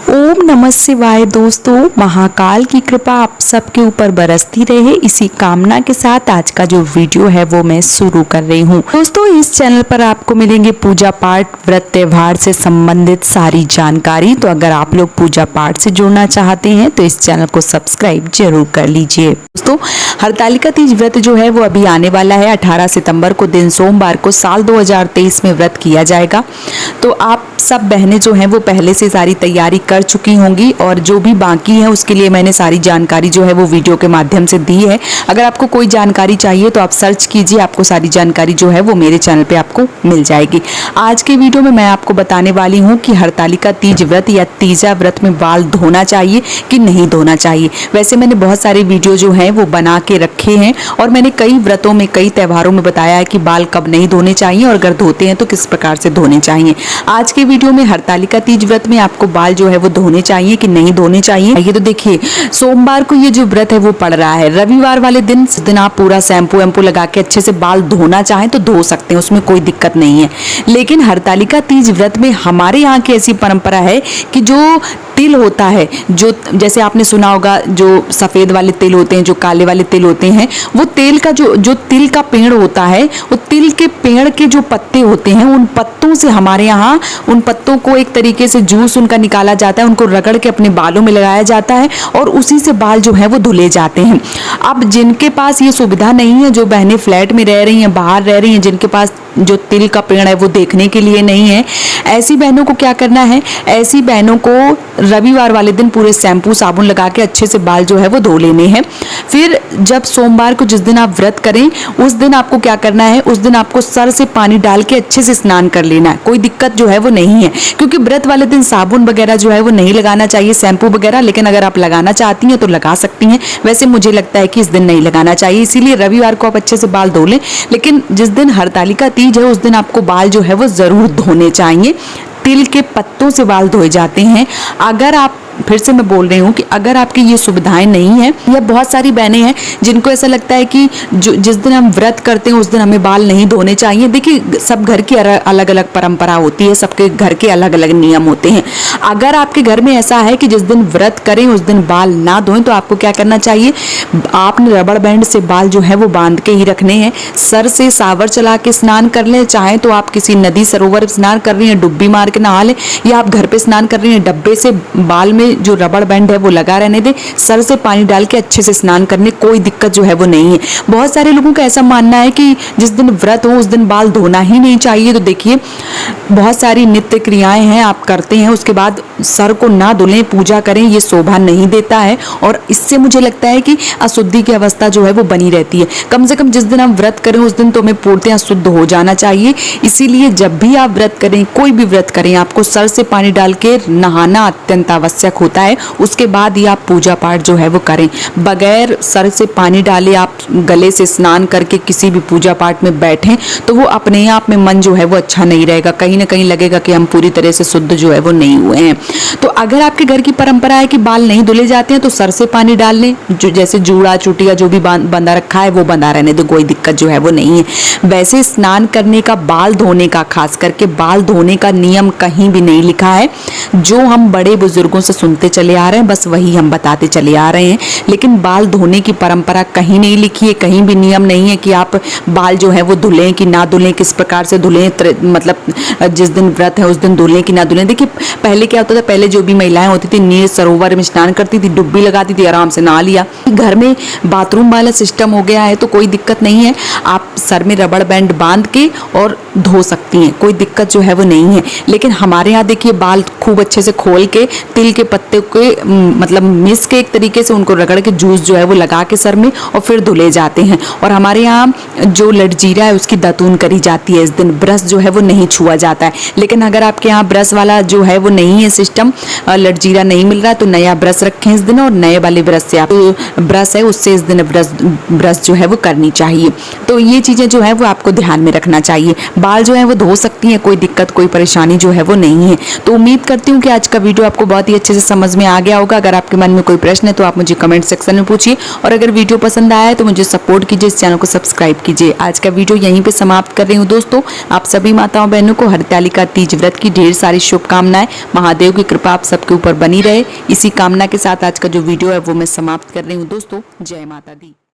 ओम नमः शिवाय। दोस्तों, महाकाल की कृपा आप सबके ऊपर बरसती रहे, इसी कामना के साथ आज का जो वीडियो है वो मैं शुरू कर रही हूँ। दोस्तों, इस चैनल पर आपको मिलेंगे पूजा पाठ, व्रत, त्योहार से संबंधित सारी जानकारी। तो अगर आप लोग पूजा पाठ से जुड़ना चाहते हैं तो इस चैनल को सब्सक्राइब जरूर कर लीजिए। दोस्तों, हरतालिका तीज व्रत जो है वो अभी आने वाला है। 18 सितंबर को दिन सोमवार को साल 2023 में व्रत किया जाएगा। तो आप सब बहनें जो हैं वो पहले से सारी तैयारी कर चुकी होंगी और जो भी बाकी है उसके लिए मैंने सारी जानकारी जो है वो वीडियो के माध्यम से दी है। अगर आपको कोई जानकारी चाहिए तो आप सर्च कीजिए, आपको सारी जानकारी जो है वो मेरे चैनल पे आपको मिल जाएगी। आज के वीडियो में मैं आपको बताने वाली हूँ कि हरतालिका तीज व्रत या तीजा व्रत में बाल धोना चाहिए कि नहीं धोना चाहिए। वैसे मैंने बहुत सारे वीडियो जो हैं वो बना के रखे हैं और मैंने कई व्रतों में, कई त्योहारों में बताया है कि बाल कब नहीं धोने चाहिए और अगर धोते हैं तो किस प्रकार से धोने चाहिए। आज के वीडियो में हरतालिका तीज व्रत में आपको बाल जो है वो धोने चाहिए कि नहीं धोने चाहिए। ये तो देखिए, सोमवार को ये जो व्रत है वो पड़ रहा है। रविवार वाले दिन आप पूरा शैम्पू वैम्पू लगा के अच्छे से बाल धोना चाहें तो धो सकते हैं, उसमें कोई दिक्कत नहीं है। लेकिन हरतालिका तीज व्रत में हमारे यहाँ की ऐसी परंपरा है कि जो तिल होता है, जो जैसे आपने सुना होगा, जो सफेद वाले तिल होते हैं, जो काले वाले तिल होते हैं, वो तेल का जो तिल का पेड़ होता है, वो तिल के पेड़ के जो पत्ते होते हैं, उन पत्तों से हमारे यहाँ उन पत्तों को एक तरीके से जूस उनका निकाला जाता है, उनको रगड़ के अपने बालों में लगाया जाता है और उसी से बाल जो है वो धुले जाते हैं। अब जिनके पास ये सुविधा नहीं है, जो बहनें फ्लैट में रह रही हैं, बाहर रह रही हैं, जिनके पास जो तिल का पेड़ है वो देखने के लिए नहीं है, ऐसी बहनों को क्या करना है, ऐसी बहनों को रविवार वाले दिन पूरे शैम्पू साबुन लगा के अच्छे से बाल जो है वो धो लेने हैं। फिर जब सोमवार को जिस दिन आप व्रत करें उस दिन आपको क्या करना है, उस दिन आपको सर से पानी डाल के अच्छे से स्नान कर लेना है। कोई दिक्कत जो है वो नहीं है, क्योंकि व्रत वाले दिन साबुन वगैरह जो है वो नहीं लगाना चाहिए, शैम्पू वगैरह। लेकिन अगर आप लगाना चाहती हैं तो लगा सकती हैं। वैसे मुझे लगता है कि इस दिन नहीं लगाना चाहिए, इसीलिए रविवार को आप अच्छे से बाल धो लें। लेकिन जिस दिन हरतालिका तीज है उस दिन आपको बाल जो है वो जरूर धोने चाहिए। तिल के पत्तों से बाल धोए जाते हैं। अगर आप, फिर से मैं बोल रही हूँ कि अगर आपकी ये सुविधाएं नहीं है, या बहुत सारी बहनें हैं जिनको ऐसा लगता है कि जिस दिन हम व्रत करते हैं उस दिन हमें बाल नहीं धोने चाहिए। देखिए, सब घर की अलग अलग परंपरा होती है, सबके घर के अलग अलग नियम होते हैं। अगर आपके घर में ऐसा है कि जिस दिन व्रत करें उस दिन बाल ना धोएं तो आपको क्या करना चाहिए, आपने रबड़ बैंड से बाल जो है वो बांध के ही रखने हैं। सर से सावर चला के स्नान कर लें, चाहे तो आप किसी नदी सरोवर स्नान कर रही हैं डुब्बी मार के नहा लें, या आप घर पे स्नान कर रही हैं डब्बे से बाल में जो रबड़ बैंड है वो लगा रहने दे, सर से पानी डाल के अच्छे से स्नान करने, कोई दिक्कत जो है वो नहीं है। बहुत सारे लोगों का ऐसा मानना है कि जिस दिन व्रत हो उस दिन बाल धोना ही नहीं चाहिए। तो देखिए, बहुत सारी नित्य क्रियाएं हैं आप करते हैं, उसके बाद सर को ना धुलें, पूजा करें, ये शोभा नहीं देता है और इससे मुझे लगता है कि अशुद्धि की अवस्था जो है वो बनी रहती है। कम से कम जिस दिन हम व्रत करें उस दिन तो हमें पूर्णतः शुद्ध हो जाना चाहिए। इसीलिए जब भी आप व्रत करें, कोई भी व्रत करें, आपको सर से पानी डाल के नहाना अत्यंत आवश्यक होता है। उसके बाद ही आप पूजा पाठ जो है वो करें। बगैर सर से पानी डाले आप गले से स्नान करके किसी भी पूजा पाठ में बैठें तो वो अपने आप में मन जो है वो अच्छा नहीं रहेगा, कहीं ना कहीं लगेगा कि हम पूरी तरह से शुद्ध जो है वो नहीं हुए हैं। तो अगर आपके घर की परंपरा है कि बाल नहीं धुले जाते हैं तो सर से पानी डाल लें, जो जैसे जूड़ा चुटिया जो भी बंधा रखा है वो बंधा रहने दो, कोई दिक्कत जो है वो नहीं है। वैसे स्नान करने का, बाल धोने का, खास करके बाल धोने का नियम कहीं भी नहीं लिखा है। जो हम बड़े बुजुर्गों से सुनते चले आ रहे हैं बस वही हम बताते चले आ रहे हैं। लेकिन बाल धोने की परंपरा कहीं नहीं लिखी है, कहीं भी नियम नहीं है कि आप बाल जो है वो धुलें कि ना धुलें, किस प्रकार से धुलें, मतलब जिस दिन व्रत है उस दिन धुलें कि ना धुलें। देखिए, पहले क्या होता था, पहले जो भी महिलाएं होती थी नीर सरोवर में स्नान करती थी, डुब्बी लगाती थी, आराम से नहा लिया। घर में बाथरूम वाला सिस्टम हो गया है तो कोई दिक्कत नहीं है, आप सर में रबड़ बैंड बांध के और धो सकती हैं, कोई दिक्कत जो है वो नहीं है। लेकिन हमारे यहाँ देखिए, बाल खूब अच्छे से खोल के तिल के पत्ते के मतलब मिस के एक तरीके से उनको रगड़ के जूस जो है वो लगा के सर में और फिर धुले जाते हैं। और हमारे यहाँ जो लड़जीरा है उसकी दातून करी जाती है इस दिन, ब्रश जो है वो नहीं छुआ जाता है। लेकिन अगर आपके यहाँ ब्रश वाला जो है वो नहीं है सिस्टम, लड़जीरा नहीं मिल रहा, तो नया ब्रश रखें इस दिन और नए वाले ब्रश से आप ब्रश है उससे इस दिन ब्रश जो है वो करनी चाहिए। तो ये चीजें जो है वो आपको ध्यान में रखना चाहिए। बाल जो है वो धो सकती हैं, कोई दिक्कत कोई परेशानी जो है वो नहीं है। तो उम्मीद करती हूँ कि आज का वीडियो आपको बहुत ही अच्छे से समझ में आ गया होगा। अगर आपके मन में कोई प्रश्न है तो आप मुझे कमेंट सेक्शन में पूछिए, और अगर वीडियो पसंद आया है तो मुझे सपोर्ट कीजिए, इस चैनल को सब्सक्राइब कीजिए। आज का वीडियो यहीं पे समाप्त कर रही हूँ दोस्तों। आप सभी माताओं बहनों को हरतालिका तीज व्रत की ढेर सारी शुभकामनाएं। महादेव की कृपा आप सबके ऊपर बनी रहे, इसी कामना के साथ आज का जो वीडियो है वो मैं समाप्त कर रही हूँ दोस्तों। जय माता दी।